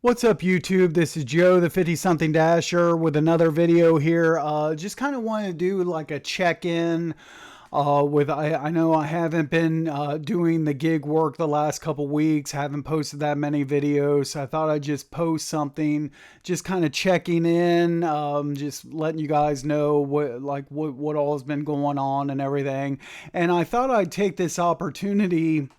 What's up, YouTube? This is Joe, the 50-something Dasher, with another video here. Just kind of want to do like a check-in I know I haven't been doing the gig work the last couple weeks, haven't posted that many videos, so I thought I'd just post something, just kind of checking in, just letting you guys know what all has been going on and everything. And I thought I'd take this opportunity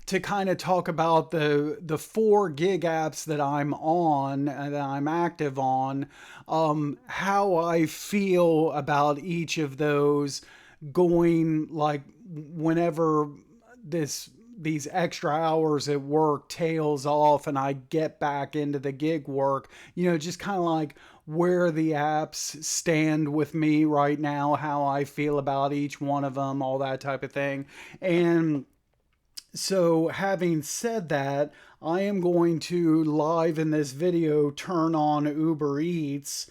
to kind of talk about the four gig apps that I'm on, that I'm active on, how I feel about each of those going, like, whenever these extra hours at work tails off and I get back into the gig work, just kind of like where the apps stand with me right now, how I feel about each one of them, all that type of thing. And so, having said that, I am going to live in this video turn on Uber Eats,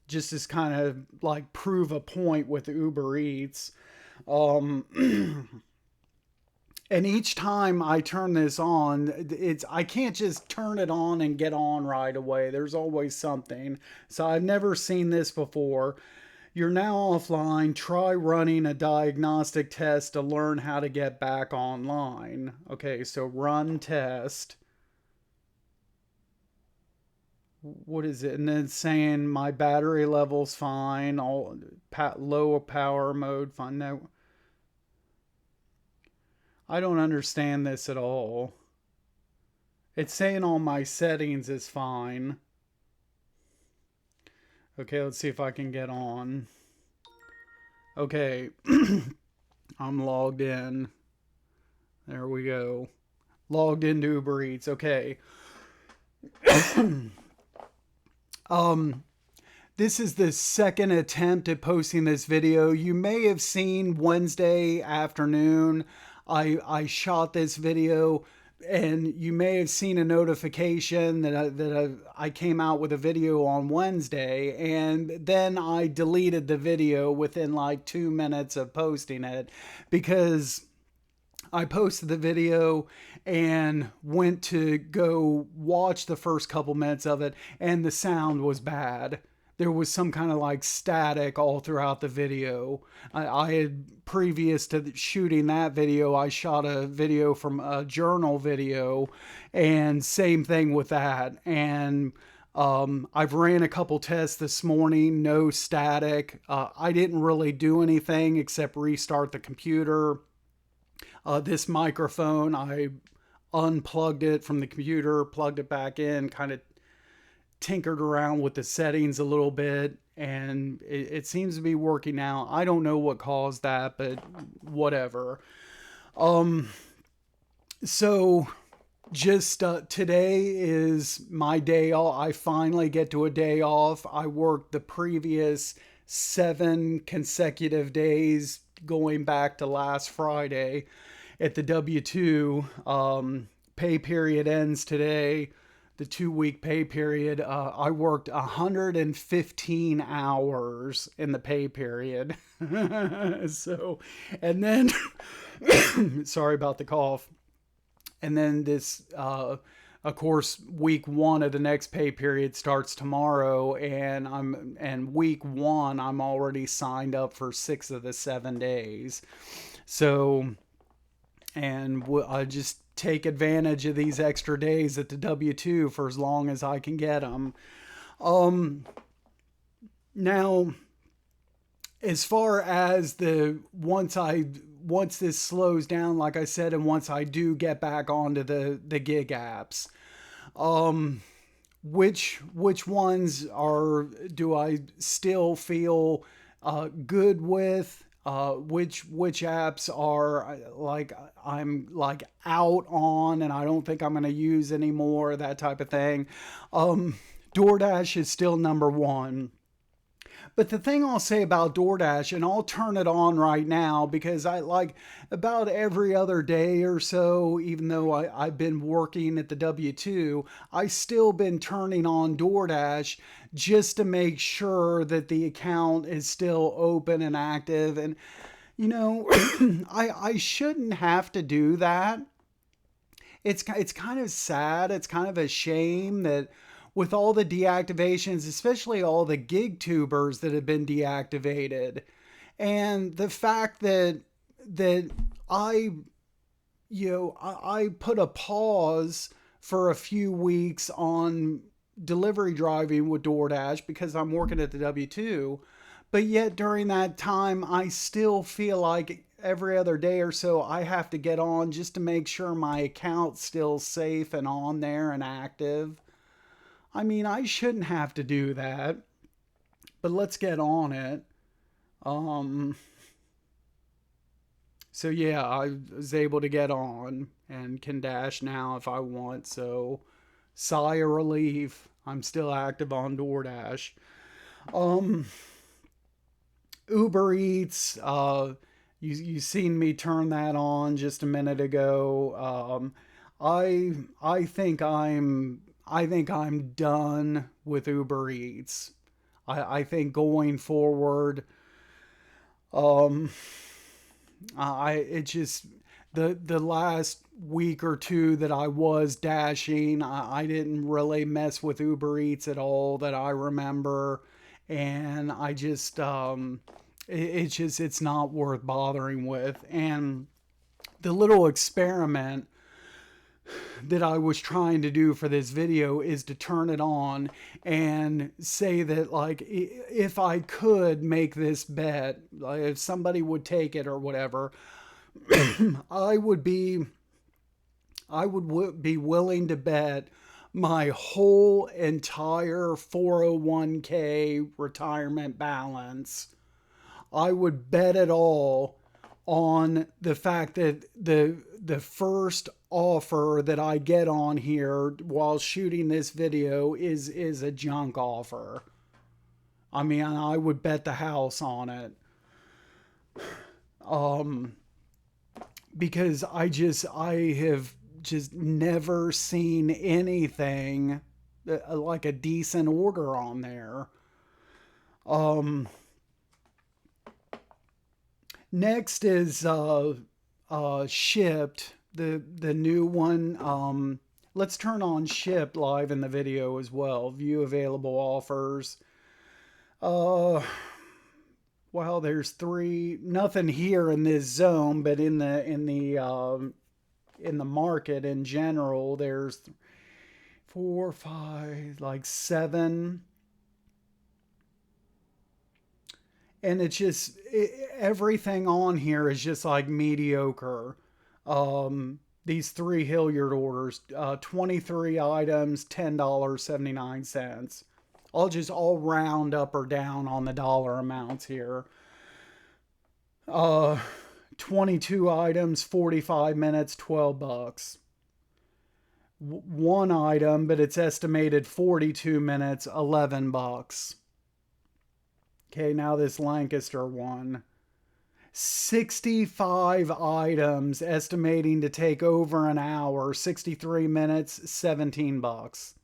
just as kind of like prove a point with Uber Eats. And each time I turn this on, I can't just turn it on and get on right away. There's always something. So I've never seen this before. You're now offline. Try running a diagnostic test to learn how to get back online. Okay, so run test. What is it? And then it's saying my battery level's fine. All low power mode fine. No, I don't understand this at all. It's saying all my settings is fine. Okay, let's see if I can get on. Okay, I'm logged in. There we go. Logged into Uber Eats. Okay. This is the second attempt at posting this video. You may have seen Wednesday afternoon, I shot this video, and you may have seen a notification that I came out with a video on Wednesday, and then I deleted the video within like 2 minutes of posting it, because I posted the video and went to go watch the first couple minutes of it, and the sound was bad. There was some kind of like static all throughout the video. I had, previous to shooting that video, I shot a video from a journal video, and same thing with that. And I've ran a couple tests this morning, no static. I didn't really do anything except restart the computer. This microphone, I unplugged it from the computer, plugged it back in, kind of tinkered around with the settings a little bit, and it seems to be working out. I don't know what caused that, but whatever. So just today is my day off. I finally get to a day off. I worked the previous 7 consecutive days going back to last Friday at the W-2. Pay period ends today, the 2-week pay period. I worked 115 hours in the pay period. So, and then, sorry about the cough. And then this, of course, week 1 of the next pay period starts tomorrow, and week 1 I'm already signed up for 6 of the 7 days. So, and I just take advantage of these extra days at the W-2 for as long as I can get them. Now, as far as once this slows down, like I said, and once I do get back onto the gig apps, which ones do I still feel good with? Which apps are like I'm like out on and I don't think I'm going to use anymore, that type of thing. DoorDash is still number 1. But the thing I'll say about DoorDash, and I'll turn it on right now, because I like about every other day or so, even though I've been working at the W-2, I still been turning on DoorDash just to make sure that the account is still open and active. And, I shouldn't have to do that. it's kind of sad. It's kind of a shame that with all the deactivations, especially all the gig tubers that have been deactivated, and the fact that I I put a pause for a few weeks on delivery driving with DoorDash because I'm working at the W-2. But yet during that time, I still feel like every other day or so I have to get on just to make sure my account's still safe and on there and active. I mean, I shouldn't have to do that, but let's get on it. Um, so yeah, I was able to get on and can dash now if I want. So sigh of relief. I'm still active on DoorDash. Um, Uber Eats. You seen me turn that on just a minute ago. I think I'm done with Uber Eats. I think going forward, um, I it just the last week or two that I was dashing, I didn't really mess with Uber Eats at all that I remember, and I just it's just it's not worth bothering with. And the little experiment that I was trying to do for this video is to turn it on and say that, like, if I could make this bet, like if somebody would take it or whatever, I would be be willing to bet my whole entire 401k retirement balance. I would bet it all on the fact that the first offer that I get on here while shooting this video is a junk offer. I mean, I would bet the house on it. Um, because I have just never seen anything like a decent order on there. Um, Next is Shipt, the new one. Let's turn on Shipt live in the video as well. View available offers. Uh, well, there's three. Nothing here in this zone, but in the market in general, there's four, five, like seven. And it's just everything on here is just like mediocre. These three Hilliard orders, 23 items, $10.79. I'll just all round up or down on the dollar amounts here. Uh, 22 items, 45 minutes, $12. One item, but it's estimated 42 minutes, $11. Okay, now this Lancaster one. 65 items, estimating to take over an hour, 63 minutes, $17.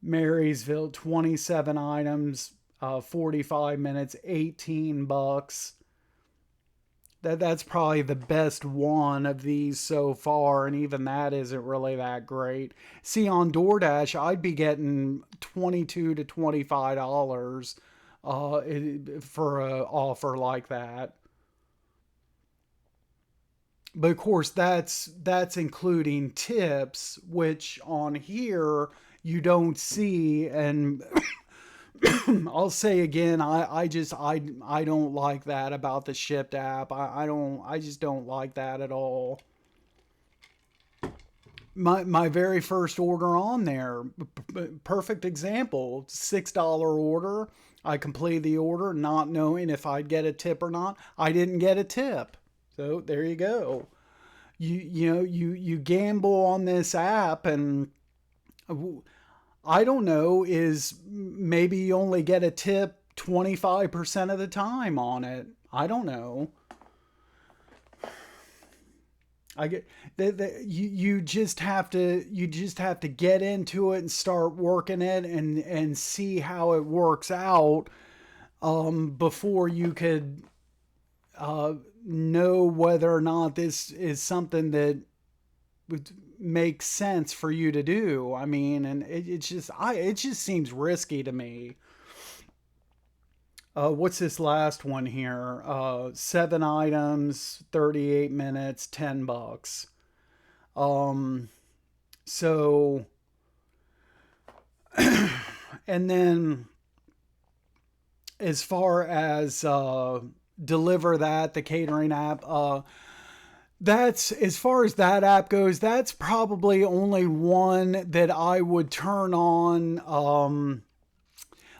Marysville, 27 items, 45 minutes, $18. That's probably the best one of these so far, and even that isn't really that great. See, on DoorDash, I'd be getting $22 to $25 for an offer like that. But of course, that's including tips, which on here you don't see. And I'll say again, I don't like that about the Shipt app. I just don't like that at all. My very first order on there, perfect example, $6 order. I completed the order not knowing if I'd get a tip or not. I didn't get a tip. So there you go. You gamble on this app, and I don't know, is maybe you only get a tip 25% of the time on it. I don't know. I get that you just have to get into it and start working it and see how it works out before you could know whether or not this is something that would make sense for you to do. I mean, and it just seems risky to me. What's this last one here? 7 items, 38 minutes, $10. Um, so, and then as far as Deliver That, the catering app, that's as far as that app goes, that's probably only one that I would turn on.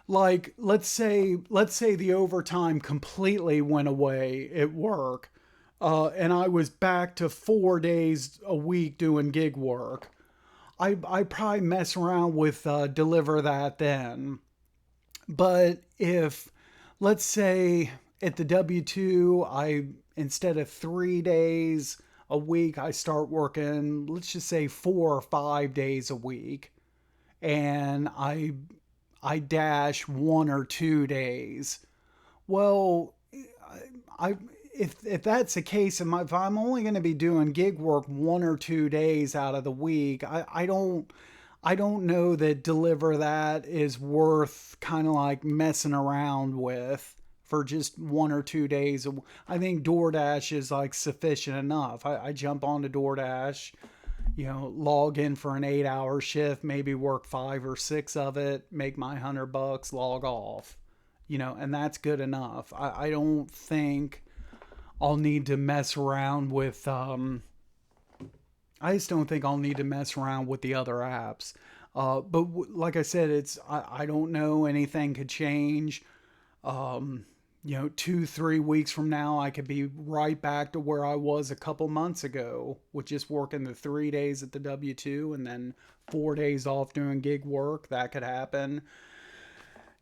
Like let's say the overtime completely went away at work, and I was back to 4 days a week doing gig work. I probably mess around with Deliver That then. But if, let's say, at the W 2, I, instead of 3 days a week, I start working, let's just say 4 or 5 days a week, and I dash 1 or 2 days. Well, I if that's the case, if I'm only going to be doing gig work 1 or 2 days out of the week, I don't know that Deliver That is worth kind of like messing around with for just 1 or 2 days. I think DoorDash is like sufficient enough. I jump onto DoorDash, log in for an 8 hour shift, maybe work 5 or 6 of it, make my $100, log off, and that's good enough. I don't think I'll need to mess around with, I just don't think I'll need to mess around with the other apps. But like I said, I don't know. Anything could change. 2, 3 weeks from now, I could be right back to where I was a couple months ago, with just working the 3 days at the W 2 and then 4 days off doing gig work. That could happen,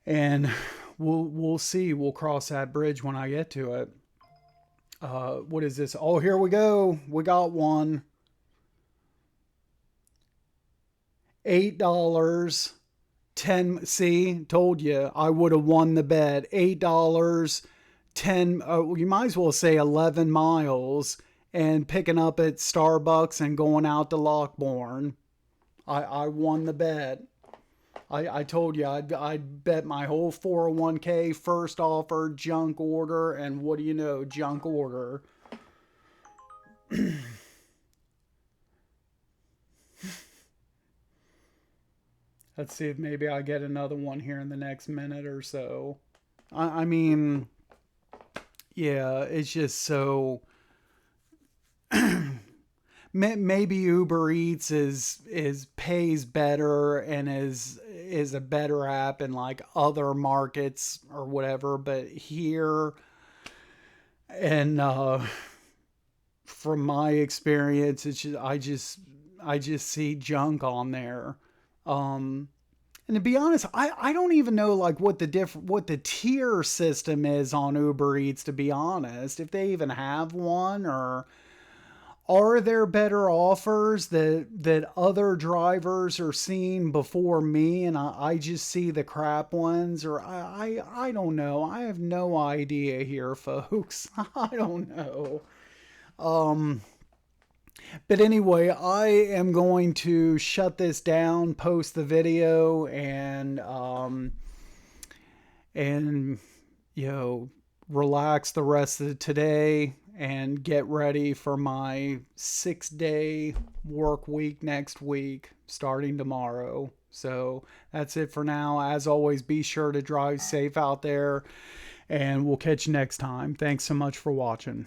and we'll see. We'll cross that bridge when I get to it. What is this? Oh, here we go. We got one. $8, 10. See, told you I would have won the bet. $8, 10. You might as well say 11 miles, and picking up at Starbucks and going out to Lockbourne. I won the bet. I told you I'd bet my whole 401k, first offer, junk order, and what do you know, junk order. Let's see if maybe I get another one here in the next minute or so. I mean, yeah, it's just so. Maybe Uber Eats is pays better and is a better app in like other markets or whatever, but here, and from my experience, I just see junk on there. Um, and to be honest, I don't even know like what the tier system is on Uber Eats, to be honest. If they even have one, or are there better offers that other drivers are seeing before me, and I just see the crap ones, or I don't know. I have no idea here, folks. I don't know. Um but anyway, I am going to shut this down, post the video, and you know, relax the rest of today and get ready for my 6 day work week next week, starting tomorrow. So that's it for now. As always, be sure to drive safe out there, and we'll catch you next time. Thanks so much for watching.